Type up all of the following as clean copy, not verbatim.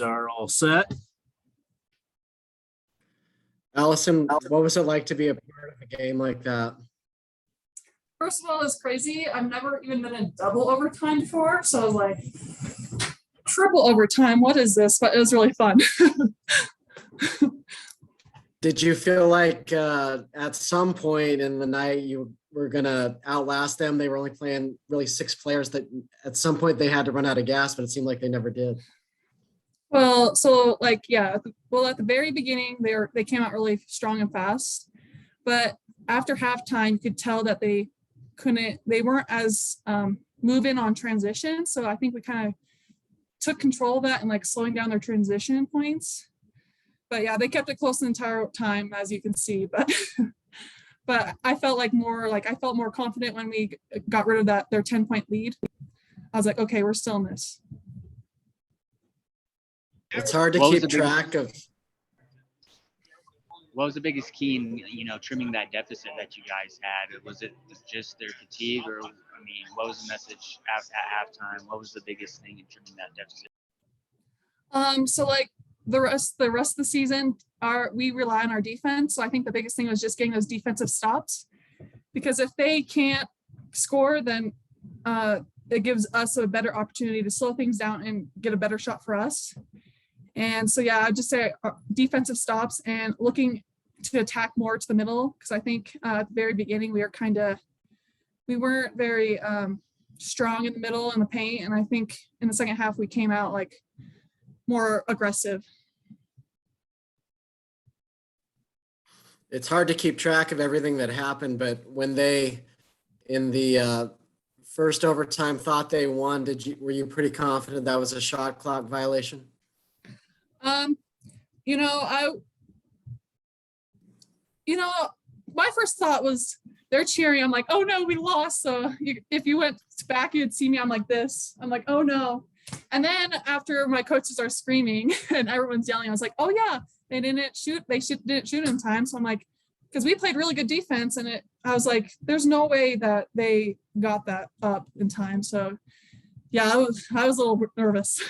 Are all set. Allyson, what was it like to be a part of a game like that? First of all, it's crazy. I've never even been in double overtime before. So I was like, triple overtime. What is this? But it was really fun. Did you feel like at some point in the night you were going to outlast them? They were only playing really 6 players that at some point they had to run out of gas, but it seemed like they never did. Well, so like, yeah, well, at the very beginning, they came out really strong and fast. But after halftime, you could tell that they weren't as move in on transition. So I think we kind of took control of that and like slowing down their transition points. But yeah, they kept it close the entire time, as you can see. But but I felt more confident when we got rid of their 10-point lead. I was like, okay, we're still in this. It's hard to keep track of. What was the biggest key in, trimming that deficit that you guys had? Was it just their fatigue, or what was the message at halftime? What was the biggest thing in trimming that deficit? So like the rest of the season, we rely on our defense. So I think the biggest thing was just getting those defensive stops, because if they can't score, then it gives us a better opportunity to slow things down and get a better shot for us. And so, yeah, I'd just say defensive stops and looking to attack more to the middle, because I think at the very beginning we weren't very strong in the middle in the paint. And I think in the second half we came out like more aggressive. It's hard to keep track of everything that happened, but when they, in the first overtime, thought they won, were you pretty confident that was a shot clock violation? My first thought was they're cheering. I'm like, oh no, we lost. So if you went back, you'd see me. I'm like this. I'm like, oh no. And then after my coaches are screaming and everyone's yelling, I was like, oh yeah, they didn't shoot. Didn't shoot in time. So I'm like, because we played really good defense, and I was like, there's no way that they got that up in time. So yeah, I was a little nervous.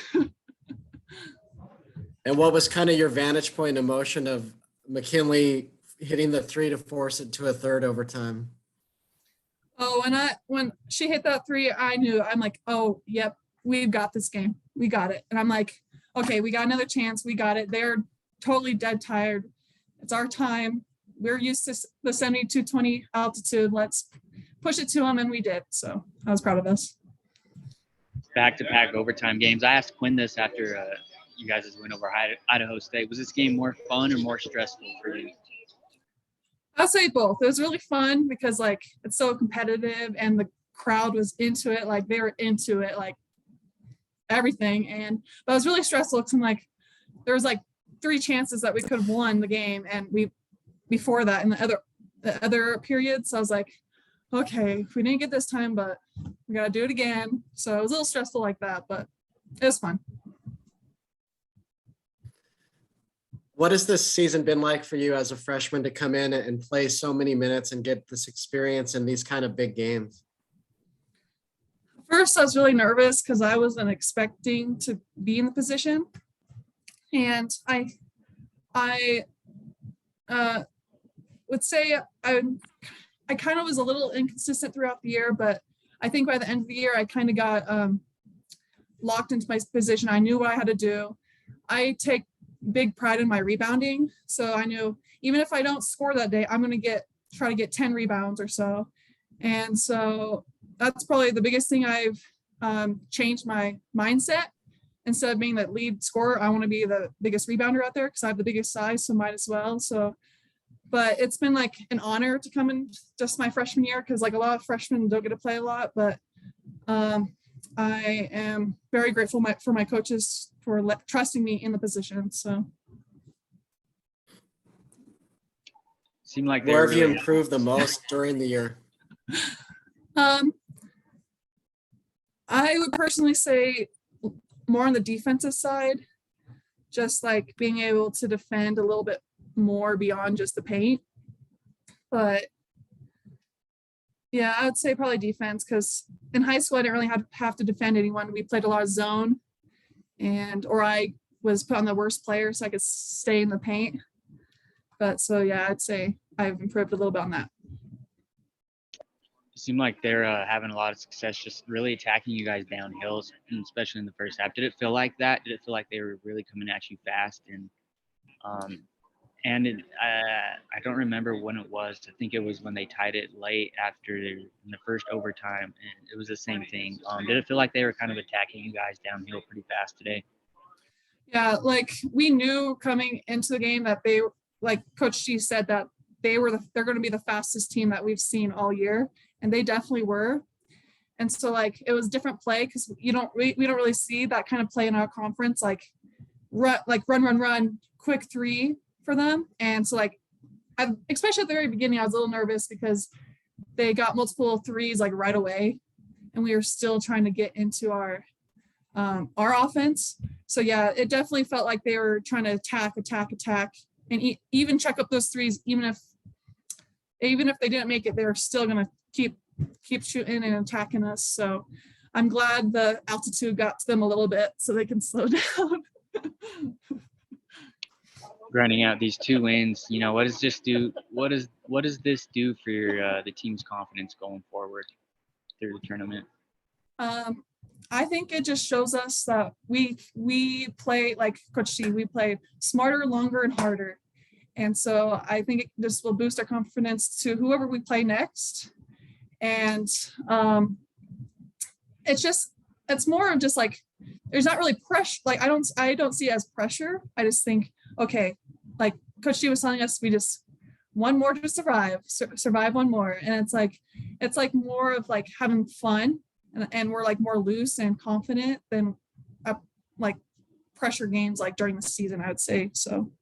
And what was kind of your vantage point emotion of McKinley hitting the 3 to force it to a third overtime? Oh, when she hit that 3, I knew. I'm like, oh, yep, we've got this game. We got it. And I'm like, okay, we got another chance. We got it. They're totally dead tired. It's our time. We're used to the 72-20 altitude. Let's push it to them, and we did. So I was proud of us. Back-to-back overtime games. I asked Quinn this after you guys' win over Idaho State. Was this game more fun or more stressful for you? I'll say both. It was really fun because like it's so competitive and the crowd was into it. Like they were into it, like everything. But it was really stressful because there was like 3 chances that we could have won the game, and before that in the other periods. So I was like, okay, we didn't get this time, but we got to do it again. So it was a little stressful like that, but it was fun. What has this season been like for you as a freshman to come in and play so many minutes and get this experience in these kind of big games? First, I was really nervous because I wasn't expecting to be in the position. And I would say I kind of was a little inconsistent throughout the year, but I think by the end of the year, I kind of got locked into my position. I knew what I had to do. I take big pride in my rebounding. So I knew even if I don't score that day, I'm going to try to get 10 rebounds or so. And so that's probably the biggest thing I've changed my mindset. Instead of being that lead scorer, I want to be the biggest rebounder out there because I have the biggest size, so might as well. So, but it's been like an honor to come in just my freshman year because like a lot of freshmen don't get to play a lot, but I am very grateful for my coaches for trusting me in the position. So, seemed like where have you improved the most during the year? I would personally say more on the defensive side, just like being able to defend a little bit more beyond just the paint. But yeah, I would say probably defense because in high school I didn't really have to defend anyone. We played a lot of zone, or I was put on the worst player so I could stay in the paint. But so yeah, I'd say I've improved a little bit on that. It seemed like they're having a lot of success just really attacking you guys downhill, especially in the first half. Did it feel like that? Did it feel like they were really coming at you fast? I don't remember when it was. I think it was when they tied it late in the first overtime, and it was the same thing. Did it feel like they were kind of attacking you guys downhill pretty fast today? Yeah, like we knew coming into the game that they, like Coach G said, that they're going to be the fastest team that we've seen all year, and they definitely were. And so like it was different play because we don't really see that kind of play in our conference, like run, quick three for them. And so like especially at the very beginning, I was a little nervous because they got multiple threes like right away, and we were still trying to get into our offense. So yeah, it definitely felt like they were trying to attack, and even check up those threes. Even if they didn't make it, they were still gonna keep shooting and attacking us. So I'm glad the altitude got to them a little bit so they can slow down. Grinding out these 2 wins, what does this do? What does this do for the team's confidence going forward through the tournament? I think it just shows us that we play, like Coach G, we play smarter, longer, and harder. And so I think it just will boost our confidence to whoever we play next. And it's more of just like, there's not really pressure. Like I don't see it as pressure. I just think, okay, like Coach G was telling us, we just one more to survive one more. And it's like more of like having fun. And we're like more loose and confident than like pressure games like during the season, I would say. So